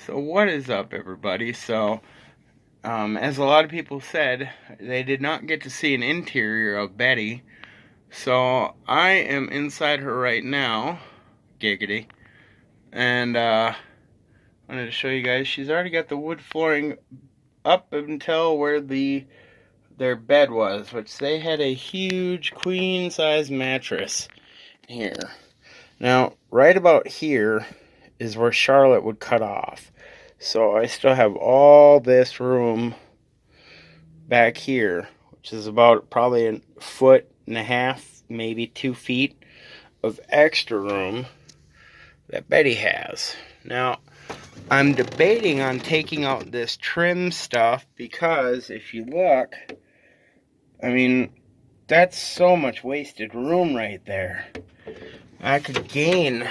So what is up, everybody? As a lot of people said, they did not get to see an interior of Betty. So I am inside her right now, giggity, and I wanted to show you guys. She's already got the wood flooring up until where their bed was, which they had a huge queen-size mattress here. Now, right about here is where Charlotte would cut off. So I still have all this room back here, which is about probably a foot and a half, maybe 2 feet of extra room that Betty has. Now, I'm debating on taking out this trim stuff because if you look, I mean, that's so much wasted room right there. I could gain,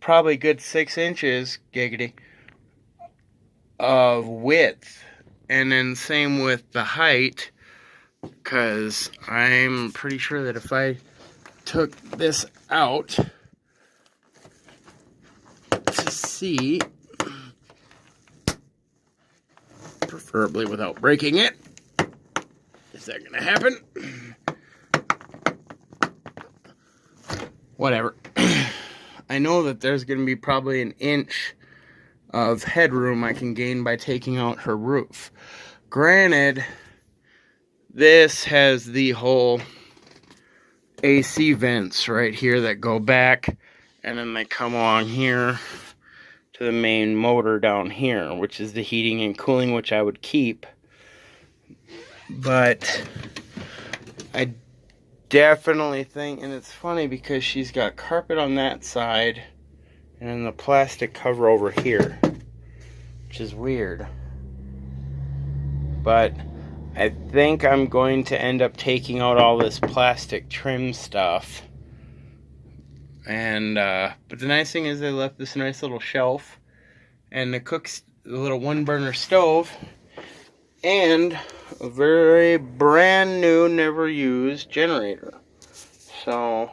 probably good 6 inches, giggity, of width. And then same with the height, because I'm pretty sure that if I took this out to see, preferably without breaking it, is that going to happen? Whatever. I know that there's going to be probably an inch of headroom I can gain by taking out her roof. Granted, this has the whole AC vents right here that go back, and then they come along here to the main motor down here, which is the heating and cooling, which I would keep. But I definitely think, and it's funny because she's got carpet on that side and then the plastic cover over here, which is weird. But I think I'm going to end up taking out all this plastic trim stuff. And but the nice thing is they left this nice little shelf and the little 1-burner stove and a very brand new, never used generator. So,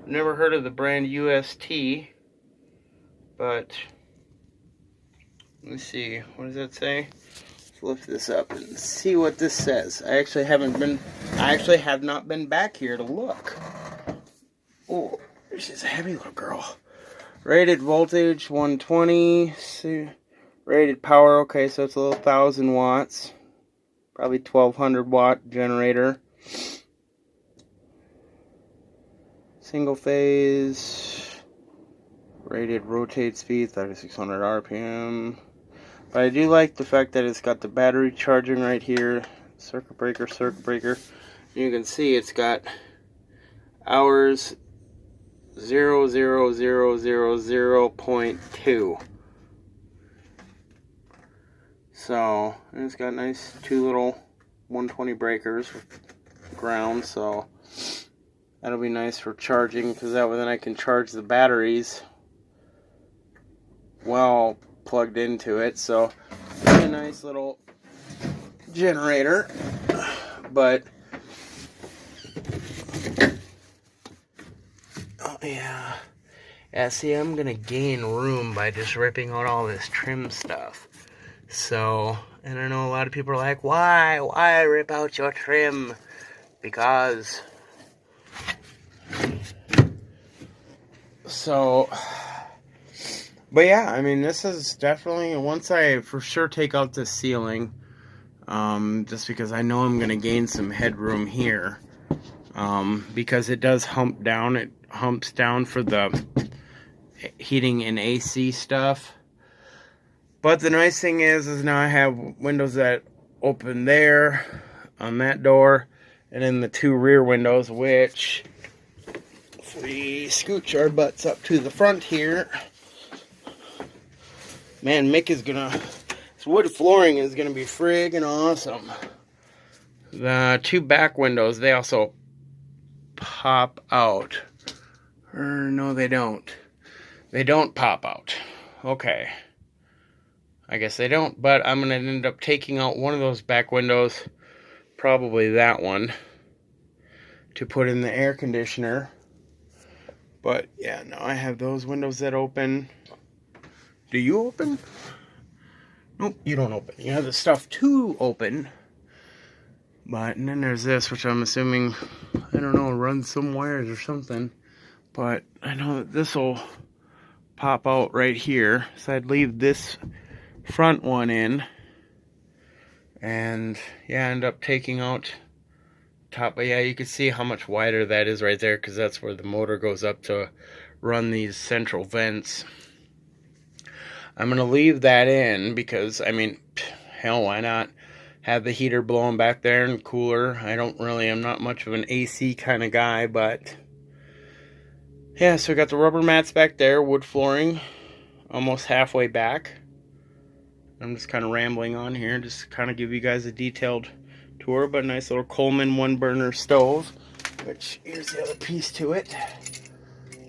never heard of the brand UST, but let's see, what does that say? Let's lift this up and see what this says. I actually have not been back here to look. Oh, she's a heavy little girl. Rated voltage 120, rated power, okay, so it's a little 1,000 watts. Probably 1,200 watt generator. Single phase. Rated rotate speed 3,600 RPM. But I do like the fact that it's got the battery charging right here. Circuit breaker. You can see it's got hours 0.2. So, and it's got nice 2 little 120 breakers with ground, so that'll be nice for charging, because that way then I can charge the batteries while plugged into it. So, a nice little generator, but oh yeah, see, I'm gonna gain room by just ripping out all this trim stuff. So, and I know a lot of people are like, why rip out your trim? Because, so, but yeah, I mean, this is definitely, once I for sure take out this ceiling, just because I know I'm going to gain some headroom here, because it does hump down, it humps down for the heating and AC stuff. But the nice thing is now I have windows that open there on that door, and then the 2 rear windows, which, if we scooch our butts up to the front here, man, this wood flooring is gonna be friggin' awesome. The 2 back windows, they also pop out. Or no, they don't. They don't pop out. Okay. I guess they don't, but I'm going to end up taking out one of those back windows, probably that one, to put in the air conditioner. But yeah, now I have those windows that open. Do you open? Nope, you don't open. You have the stuff to open. But, and then there's this, which I'm assuming, I don't know, runs some wires or something. But I know that this will pop out right here. So I'd leave this front one in. And yeah, end up taking out top. But yeah, you can see how much wider that is right there, because that's where the motor goes up to run these central vents. I'm going to leave that in because, I mean, hell, why not have the heater blowing back there and cooler. I'm not much of an AC kind of guy, but yeah, so we got the rubber mats back there, wood flooring, almost halfway back. I'm just kind of rambling on here, just kind of give you guys a detailed tour, but a nice little Coleman 1-burner stove, which here's the other piece to it.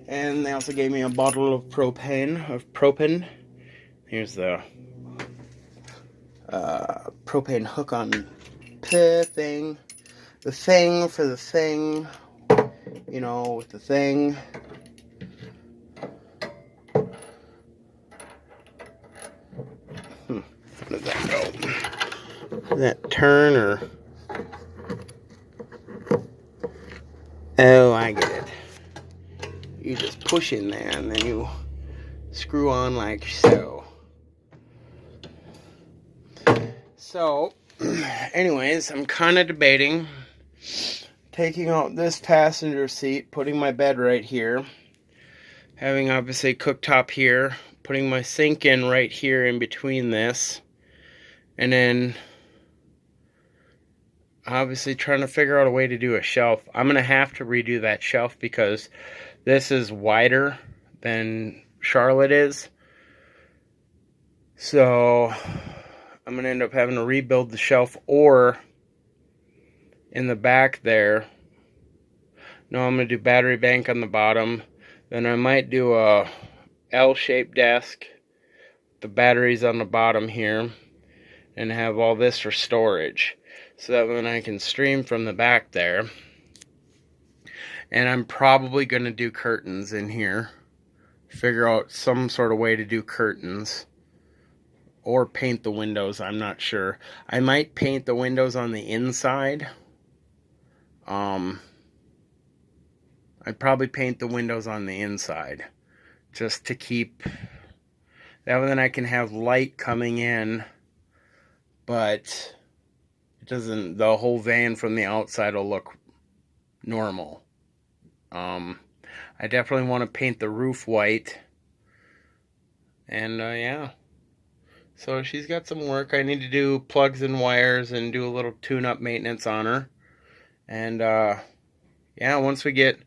And they also gave me a bottle of propane. Here's the propane hook on thing. The thing for the thing, you know, with the thing. Where did that go? Did that turn or? Oh, I get it. You just push in there and then you screw on like so. So, anyways, I'm kind of debating taking out this passenger seat, putting my bed right here, having obviously cooktop here, putting my sink in right here in between this, and then obviously trying to figure out a way to do a shelf. I'm going to have to redo that shelf because this is wider than Charlotte is. So I'm going to end up having to rebuild the shelf, or in the back there, no, I'm going to do battery bank on the bottom. Then I might do a L-shaped desk, the batteries on the bottom here, and have all this for storage. So that when I can stream from the back there. And I'm probably going to do curtains in here. Figure out some sort of way to do curtains. Or paint the windows, I'm not sure. I might paint the windows on the inside. I'd probably paint the windows on the inside. Just to keep... That way then I can have light coming in. But it doesn't... The whole van from the outside will look normal. I definitely want to paint the roof white. And, yeah. So she's got some work. I need to do plugs and wires and do a little tune-up maintenance on her. And, yeah, once we get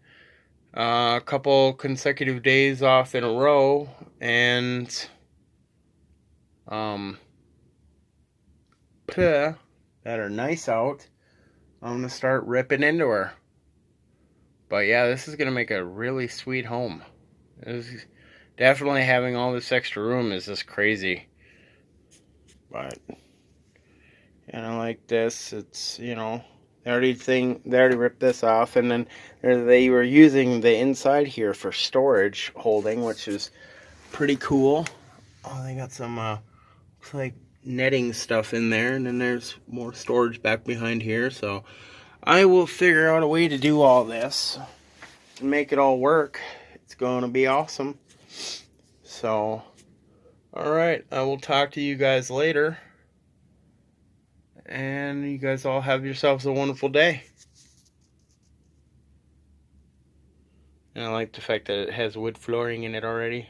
a couple consecutive days off in a row and that are nice out, I'm going to start ripping into her. But, yeah, this is going to make a really sweet home. Definitely having all this extra room is just crazy. But, and I like this. It's, you know, they already ripped this off, and then they were using the inside here for storage holding, which is pretty cool. Oh, they got some looks like netting stuff in there, and then there's more storage back behind here. So I will figure out a way to do all this and make it all work. It's going to be awesome. So, alright, I will talk to you guys later. And you guys all have yourselves a wonderful day. And I like the fact that it has wood flooring in it already.